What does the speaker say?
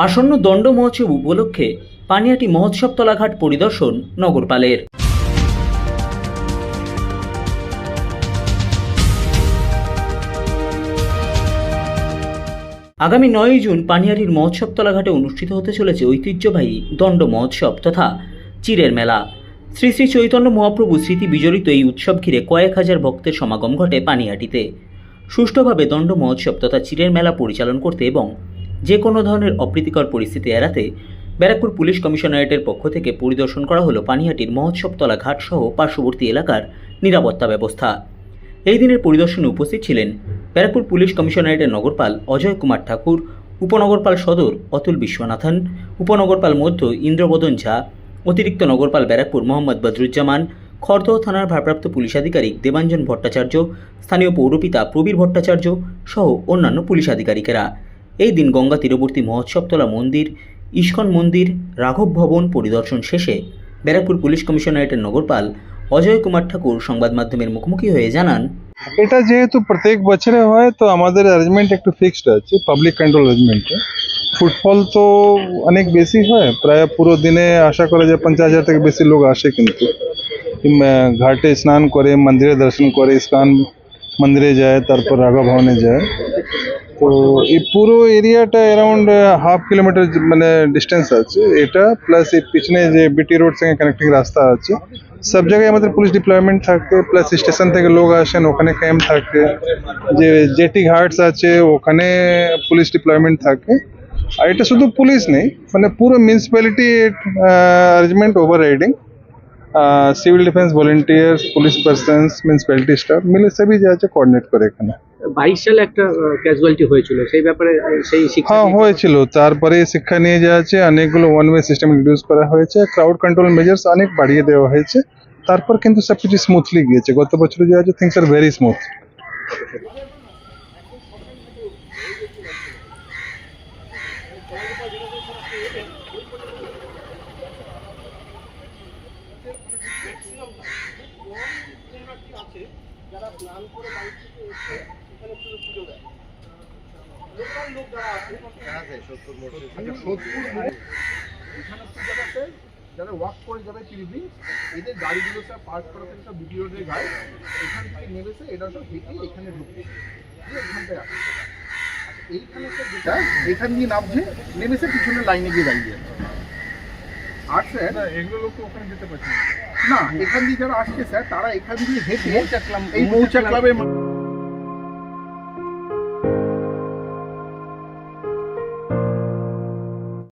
আসন্ন দণ্ড মহোৎসব উপলক্ষে পানিহাটি মহোৎসব তলাঘাট পরিদর্শন নগরপালের। আগামী 9 জুন পানিহাটির মহোৎসব তলাঘাটে অনুষ্ঠিত হতে চলেছে ঐতিহ্যবাহী দণ্ড মহোৎসব তথা চিরের মেলা। শ্রী শ্রী চৈতন্য মহাপ্রভু স্মৃতি বিজড়িত এই উৎসব ঘিরে কয়েক হাজার ভক্তের সমাগম ঘটে পানিহাটিতে। সুষ্ঠুভাবে দণ্ড মহোৎসব তথা চিরের মেলা পরিচালন করতে এবং যে কোনো ধরনের অপ্রীতিকর পরিস্থিতি এড়াতে ব্যারাকপুর পুলিশ কমিশনারেটের পক্ষ থেকে পরিদর্শন করা হলো পানিহাটির মহোৎসবতলা ঘাট সহ পার্শ্ববর্তী এলাকার নিরাপত্তা ব্যবস্থা। এই দিনের পরিদর্শনে উপস্থিত ছিলেন ব্যারাকপুর পুলিশ কমিশনারেটের নগরপাল অজয় কুমার ঠাকুর, উপনগরপাল সদর অতুল বিশ্বনাথন, উপনগরপাল মধ্য ইন্দ্রবদন ঝা, অতিরিক্ত নগরপাল ব্যারাকপুর মোহাম্মদ বদরুজ্জামান, খড়দহ থানার ভারপ্রাপ্ত পুলিশ আধিকারিক দেবাঞ্জন ভট্টাচার্য, স্থানীয় পৌরপিতা প্রবীর ভট্টাচার্য সহ অন্যান্য পুলিশ আধিকারিকেরা। এই দিন গঙ্গা তীরবর্তী মহোৎসবতলা মন্দির, ইস্কন মন্দির, রাঘব ভবন পরিদর্শন শেষে ব্যারাকপুর পুলিশ কমিশনারেটের নগরপাল অজয় কুমার ঠাকুর সংবাদ মাধ্যমের মুখোমুখি হয়ে জানান, এটা যেহেতু প্রত্যেক বছরে হয় তো আমাদের অ্যারেঞ্জমেন্ট একটু ফিক্সড আছে, পাবলিক কন্ট্রোল অ্যারেঞ্জমেন্টে। ফুটফল তো অনেক বেশি হয়, প্রায় পুরো দিনে আশা করা যায় 50,000 থেকে বেশি লোক আসে। কিন্তু ঘাটে স্নান করে, মন্দিরে দর্শন করে, ইস্কন মন্দিরে যায়, তারপর রাঘব ভবনে যায়। তো এই পুরো এরিয়াটা অ্যারাউন্ড হাফ কিলোমিটার মানে ডিস্টেন্স আছে এটা, প্লাস এই পিছনে যে বিটি রোড সঙ্গে কানেক্টিং রাস্তা আছে, সব জায়গায় আমাদের পুলিশ ডিপ্লয়মেন্ট থাকে, প্লাস স্টেশন থেকে লোক আসেন, ওখানে ক্যাম্প থাকে। যে জেটি ঘাটস আছে ওখানে পুলিশ ডিপ্লয়মেন্ট থাকে। আর এটা শুধু পুলিশ নেই, মানে পুরো municipality arrangement overriding, civil defence volunteers, police persons, municipality staff মিলে সবই যা আছে কোঅর্ডিনেট করে এখানে। 22 সালে একটা ক্যাজুয়ালিটি হয়েছিল, সেই ব্যাপারে সেই শিক্ষা হ্যাঁ হয়েছিল। তারপরে শিক্ষা নিয়ে যা আছে অনেকগুলো ওয়ান ওয়ে সিস্টেম ইন্ট্রোডিউস করা হয়েছে, ক্রাউড কন্ট্রোল মেজার্স অনেক বাড়িয়ে দেওয়া হয়েছে। তারপর কিন্তু সবকিছু স্মুথলি গিয়েছে। গত বছর যা আছে থিংস আর ভেরি স্মুথ। যারা প্ল্যান করে বাইক থেকে এসে এখানে পুজো দেয়, লোকাল লোক যারা আছে এখানে জায়গাতে যারা ওয়াক করে যাবে পিরিবি, এদের গাড়িগুলো সব পার্ক করা থেকে সব বিটি রোডের গাড়ি এখান থেকে নেমেছে, এটা সব হেঁটে এখানে ঢুকছে, এখানটায় আসছে। এইখানে যেটা এখান দিয়ে নামছে, নেমেছে পিছনে লাইনে গিয়ে দাঁড়িয়ে আছে। আর স্যার এগুলো লোক তো ওখানে যেতে পারছে না, এখান দিয়ে যারা আসছে স্যার তারা এখান দিয়ে হেঁটে এই মৌচা ক্লাবের